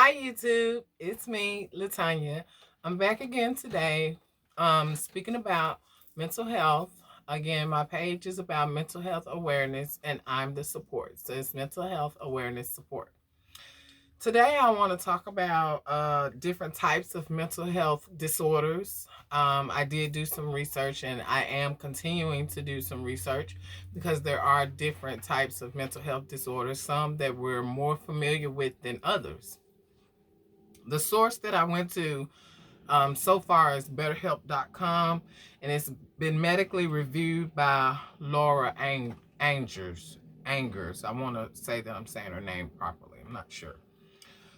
Hi YouTube, it's me, Latanya. I'm back again today. Speaking about mental health. Again, my page is about mental health awareness and I'm the support. So it's mental health awareness support. Today I want to talk about different types of mental health disorders. I did do some research and I am continuing to do some research because there are different types of mental health disorders, some that we're more familiar with than others. The source that I went to so far is BetterHelp.com, and it's been medically reviewed by Laura Angers. Angers. I want to say that I'm saying her name properly. I'm not sure.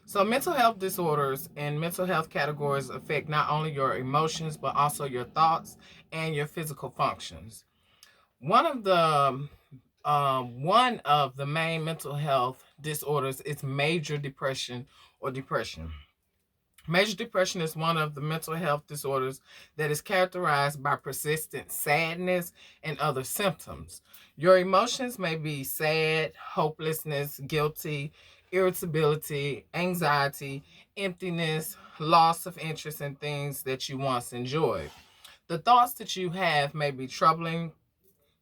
So, mental health disorders and mental health categories affect not only your emotions, but also your thoughts and your physical functions. One of the one of the main mental health disorders is major depression or depression. Major depression is one of the mental health disorders that is characterized by persistent sadness and other symptoms. Your emotions may be sad, hopelessness, guilty, irritability, anxiety, emptiness, loss of interest in things that you once enjoyed. The thoughts that you have may be troubling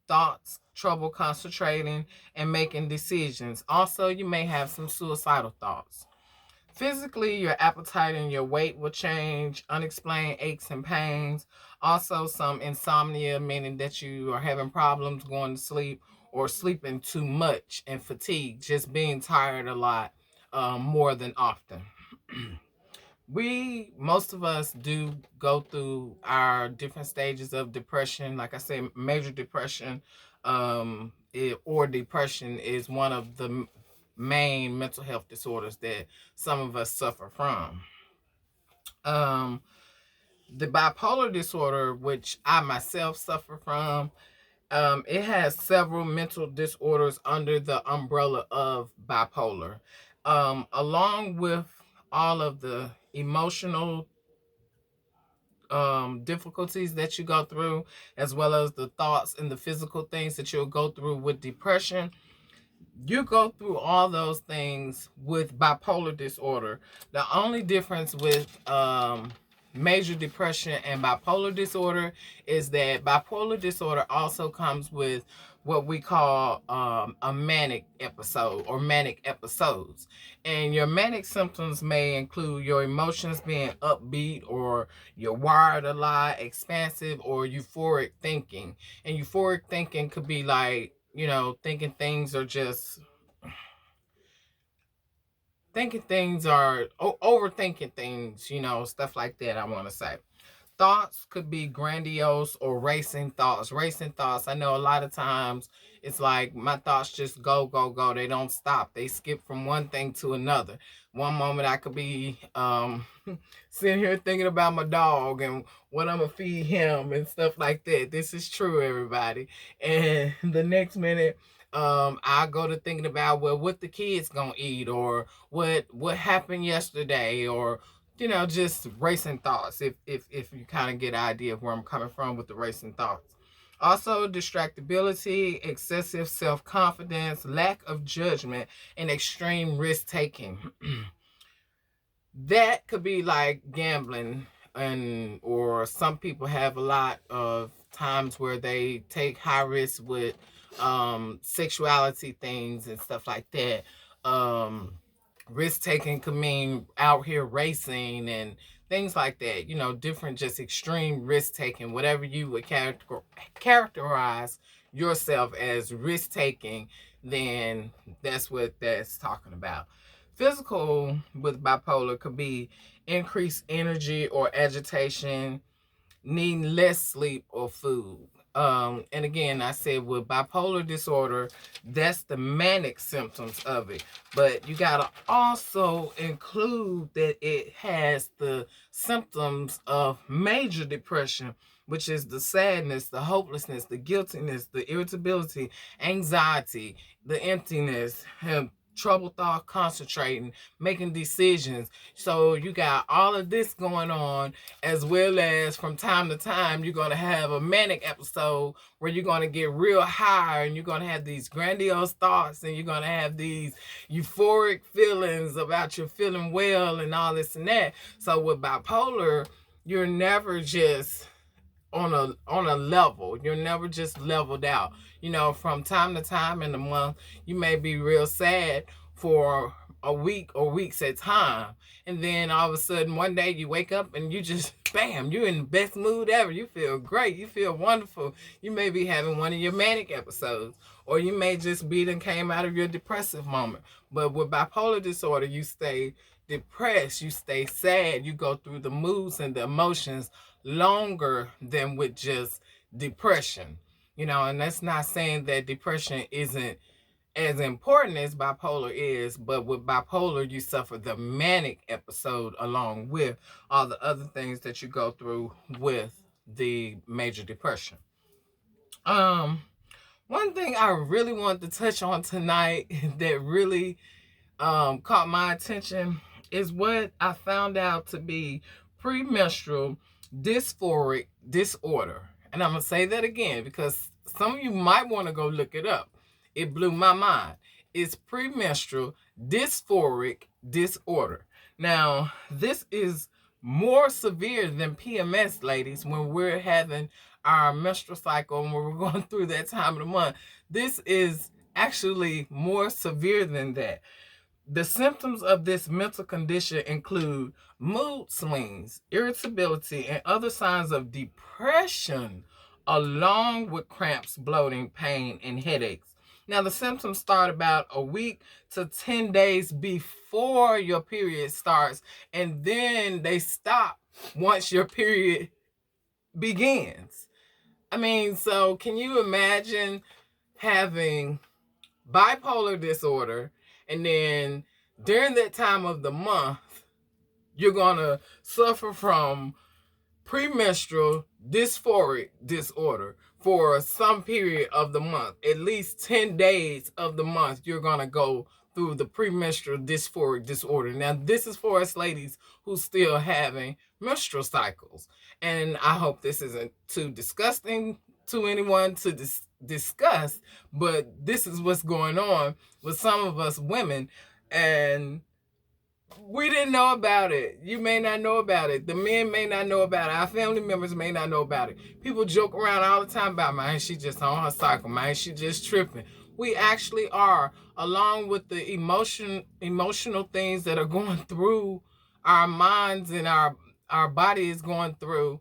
thoughts, trouble concentrating and making decisions. Also, you may have some suicidal thoughts. Physically, your appetite and your weight will change, unexplained aches and pains. Also, some insomnia, meaning that you are having problems going to sleep or sleeping too much, and fatigue, just being tired a lot more than often. Most of us do go through our different stages of depression. Like I said, major depression or depression is one of the main mental health disorders that some of us suffer from. Um, the bipolar disorder, which I myself suffer from, it has several mental disorders under the umbrella of bipolar, along with all of the emotional difficulties that you go through, as well as the thoughts and the physical things that you'll go through with depression. You go through all those things with bipolar disorder. The only difference with major depression and bipolar disorder is that bipolar disorder also comes with what we call a manic episode or manic episodes. And your manic symptoms may include your emotions being upbeat, or you're wired a lot, expansive, or euphoric thinking. And euphoric thinking could be like, thinking things are just thinking things are overthinking things, stuff like that. I want to say thoughts could be grandiose or racing thoughts. Racing thoughts, I know a lot of times it's like my thoughts just go, go, go. They don't stop. They skip from one thing to another. One moment I could be sitting here thinking about my dog and what I'm going to feed him and stuff like that. This is true, everybody. And the next minute, I go to thinking about, well, what the kids gonna eat, or what happened yesterday, or just racing thoughts. If you kind of get an idea of where I'm coming from with the racing thoughts. Also, distractibility, excessive self-confidence, lack of judgment, and extreme risk-taking. That could be like gambling, and or some people have a lot of times where they take high risks with sexuality things and stuff like that. Risk taking could mean out here racing and things like that. Different, just extreme risk taking, whatever you would characterize yourself as risk taking, then that's what that's talking about. Physical with bipolar could be increased energy or agitation, needing less sleep or food. And again, I said with bipolar disorder, that's the manic symptoms of it. But you got to also include that it has the symptoms of major depression, which is the sadness, the hopelessness, the guiltiness, the irritability, anxiety, the emptiness, trouble thought concentrating, making decisions. So you got all of this going on, as well as from time to time, you're going to have a manic episode where you're going to get real high and you're going to have these grandiose thoughts and you're going to have these euphoric feelings about you feeling well and all this and that. So with bipolar, you're never just on a level. You're never just leveled out. You know, from time to time in the month, you may be real sad for a week or weeks at time, and then all of a sudden one day you wake up and you just bam, you're in the best mood ever. You feel great, you feel wonderful. You may be having one of your manic episodes, or you may just be and came out of your depressive moment. But with bipolar disorder, you stay depressed, you stay sad, you go through the moods and the emotions longer than with just depression. You know, and that's not saying that depression isn't as important as bipolar is, but with bipolar, you suffer the manic episode along with all the other things that you go through with the major depression. One thing I really wanted to touch on tonight that really caught my attention is what I found out to be premenstrual dysphoric disorder. And I'm going to say that again because some of you might want to go look it up. It blew my mind. It's premenstrual dysphoric disorder. Now, this is more severe than PMS, ladies, when we're having our menstrual cycle and when we're going through that time of the month. This is actually more severe than that. The symptoms of this mental condition include mood swings, irritability, and other signs of depression, along with cramps, bloating, pain, and headaches. Now, the symptoms start about a week to 10 days before your period starts, and then they stop once your period begins. I mean, so can you imagine having bipolar disorder, and then during that time of the month, you're going to suffer from premenstrual dysphoric disorder for some period of the month? At least 10 days of the month, you're going to go through the premenstrual dysphoric disorder. Now, this is for us ladies who's still having menstrual cycles. And I hope this isn't too disgusting to anyone to discuss, but this is what's going on with some of us women, and we didn't know about it. You may not know about it. The men may not know about it. Our family members may not know about it. People joke around all the time about, man, she just on her cycle, man, she just tripping. We actually are, along with the emotional things that are going through our minds and our body is going through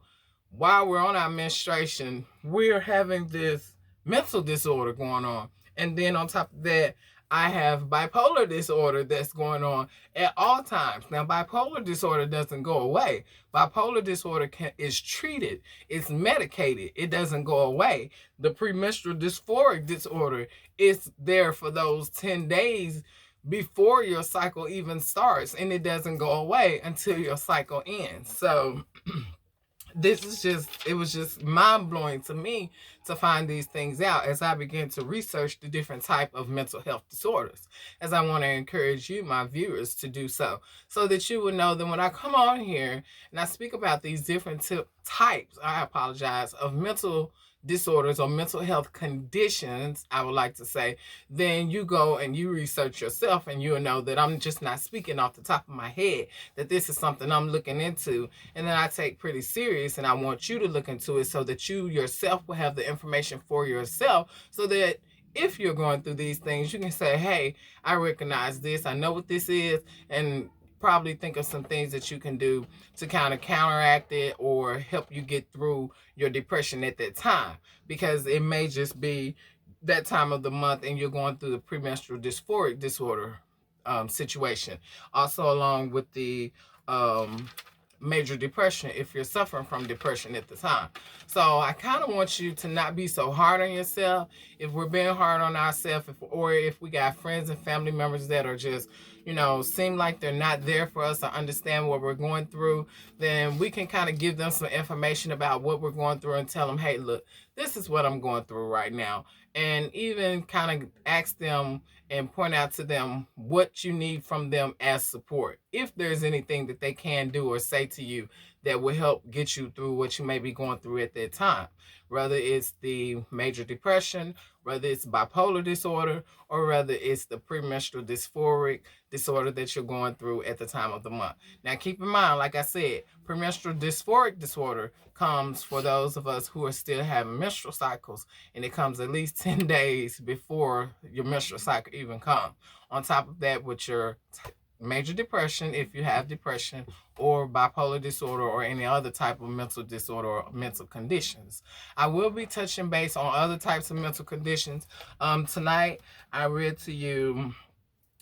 while we're on our menstruation. We're having this mental disorder going on. And then on top of that, I have bipolar disorder that's going on at all times. Now, bipolar disorder doesn't go away. Bipolar disorder is treated. It's medicated. It doesn't go away. The premenstrual dysphoric disorder is there for those 10 days before your cycle even starts, and it doesn't go away until your cycle ends. So it was just mind-blowing to me to find these things out as I began to research the different type of mental health disorders, as I want to encourage you, my viewers, to do so that you would know that when I come on here and I speak about these different types, I apologize, of mental disorders or mental health conditions, I would like to say, then you go and you research yourself and you'll know that I'm just not speaking off the top of my head, that this is something I'm looking into and that I take pretty serious, and I want you to look into it so that you yourself will have the information for yourself, so that if you're going through these things, you can say, hey, I recognize this, I know what this is, and probably think of some things that you can do to kind of counteract it or help you get through your depression at that time, because it may just be that time of the month and you're going through the premenstrual dysphoric disorder situation. Also, along with the major depression, if you're suffering from depression at the time. So I kind of want you to not be so hard on yourself. If we're being hard on ourselves, or if we got friends and family members that are just, seem like they're not there for us to understand what we're going through, then we can kind of give them some information about what we're going through and tell them, hey, look, this is what I'm going through right now. And even kind of ask them and point out to them what you need from them as support. If there's anything that they can do or say to you that will help get you through what you may be going through at that time, whether it's the major depression, whether it's bipolar disorder, or whether it's the premenstrual dysphoric disorder that you're going through at the time of the month. Now, keep in mind, like I said, premenstrual dysphoric disorder comes for those of us who are still having menstrual cycles, and it comes at least 10 days before your menstrual cycle even comes. On top of that, with your major depression, if you have depression, or bipolar disorder, or any other type of mental disorder or mental conditions. I will be touching base on other types of mental conditions. Tonight, I read to you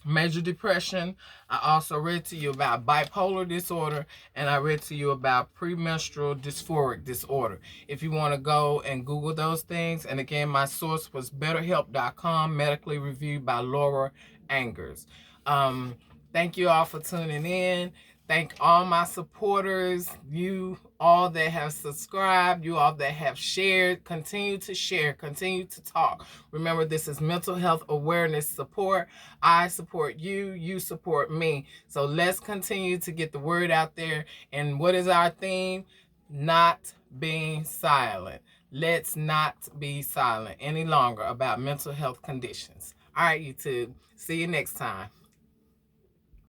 major depression. I also read to you about bipolar disorder, and I read to you about premenstrual dysphoric disorder. If you want to go and Google those things, and again, my source was betterhelp.com, medically reviewed by Laura Angers. Thank you all for tuning in. Thank all my supporters, you all that have subscribed, you all that have shared. Continue to share, continue to talk. Remember, this is mental health awareness support. I support you, you support me. So let's continue to get the word out there. And what is our theme? Not being silent. Let's not be silent any longer about mental health conditions. All right, YouTube. See you next time.